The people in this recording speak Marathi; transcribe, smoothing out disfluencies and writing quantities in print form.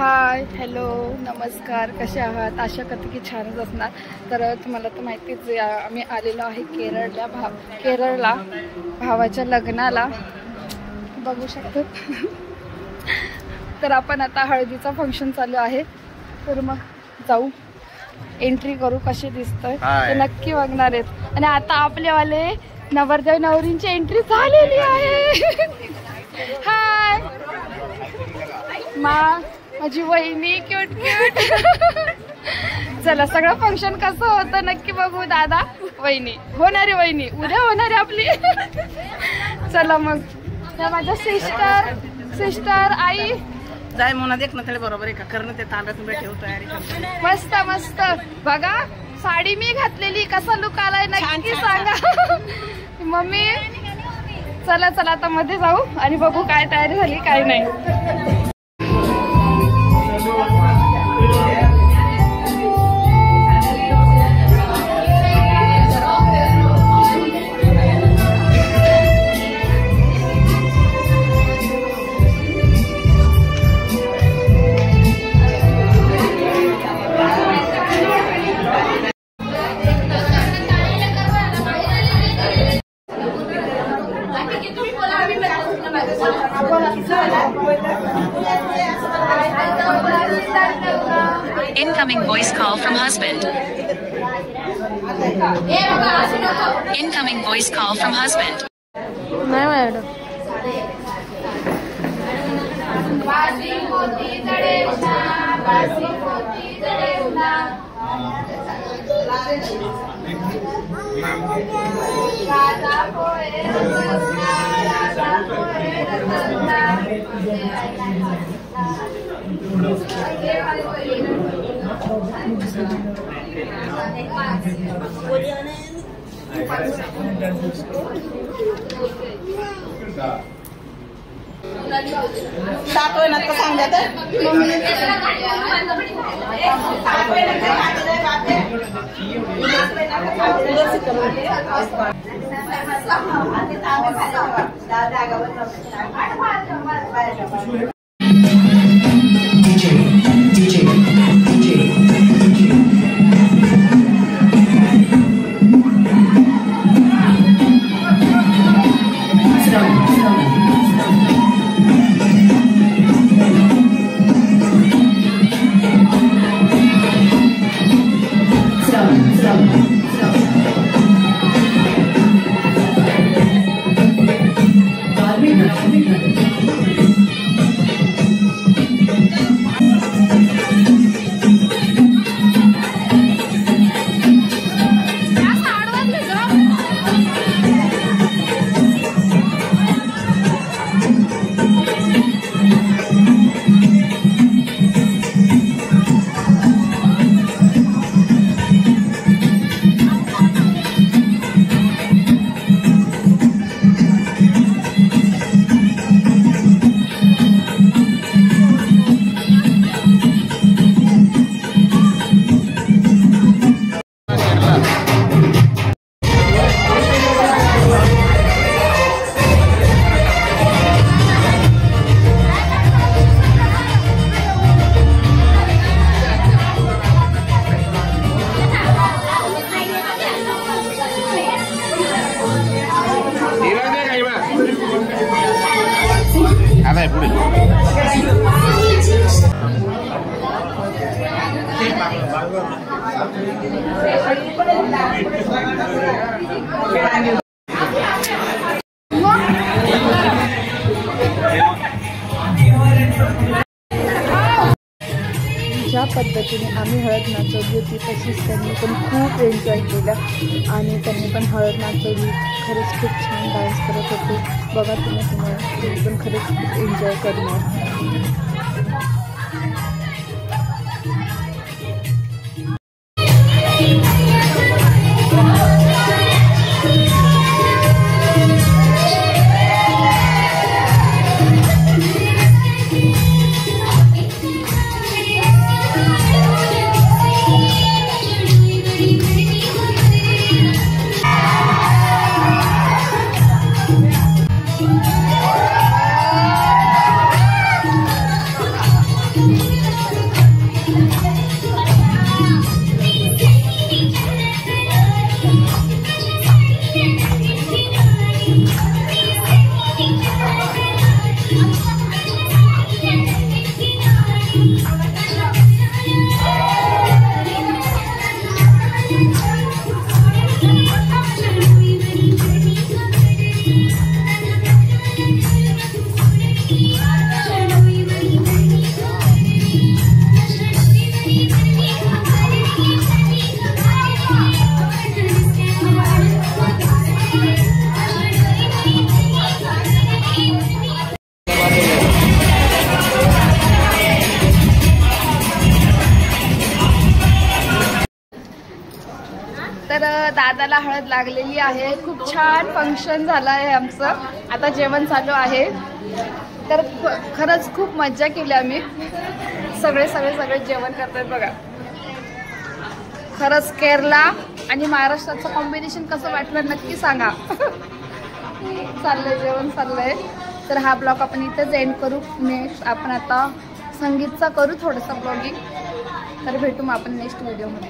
हाय, हॅलो, नमस्कार, कसे आहात? आशा करते की छानच असणार. तर तुम्हाला तर माहितीच आम्ही आलेलो आहे केरळला भावाच्या लग्नाला, बघू शकतो. तर आपण आता हळदीचा फंक्शन चालू आहे, तर मग जाऊ, एंट्री करू, कसे दिसतंय ते नक्की बघणार आहेत. आणि आता आपलेवाले नवरदेव नवरींची एंट्री झालेली आहे. हाय माझी वहिनी, क्यूट क्यूट. चला, सगळं फंक्शन कसं होतं नक्की बघू. दादा, वहिनी, होणारी वहिनी उद्या होणारी आपली. चला मग, माझ्या सिस्टर आई जाय म्हणा, देख ना त्याला बरोबर आहे का करणं, ते ताब्यात ठेव, तयारी करतो. मस्त मस्त. बघा साडी मी घातलेली, कसा लुक आलाय नक्की सांगा. मम्मी चला चला, आता मध्ये जाऊ आणि बघू काय तयारी झाली काय नाही. Incoming voice call from husband. Incoming voice call from husband. नाही मॅडम. सात होय ना तर सांगा तर. ज्या पद्धतीने आम्ही हळद नाचवली होती तशीच त्यांनी पण खूप एन्जॉय केला आणि त्यांनी पण हळद नाचवली. खरंच खूप छान डान्स करत होते. बघा तुम्ही पण खरंच खूप एन्जॉय करणार. दादाला हळद लागलेली आहे. खूप छान फंक्शन झालं आहे आमचं. आता जेवण चालू आहे. तर खरंच खूप मज्जा केली आम्ही. सगळे जेवण करतात बघा. खरंच केरला आणि महाराष्ट्राचं कॉम्बिनेशन कसं वाटलं नक्की सांगा. चाललंय जेवण चाललंय. तर हा ब्लॉग आपण इथेच एंड करू. नेक्स्ट आपण आता संगीतचा करू थोडंसं ब्लॉगिंग. तर भेटू मग आपण नेक्स्ट व्हिडिओमध्ये.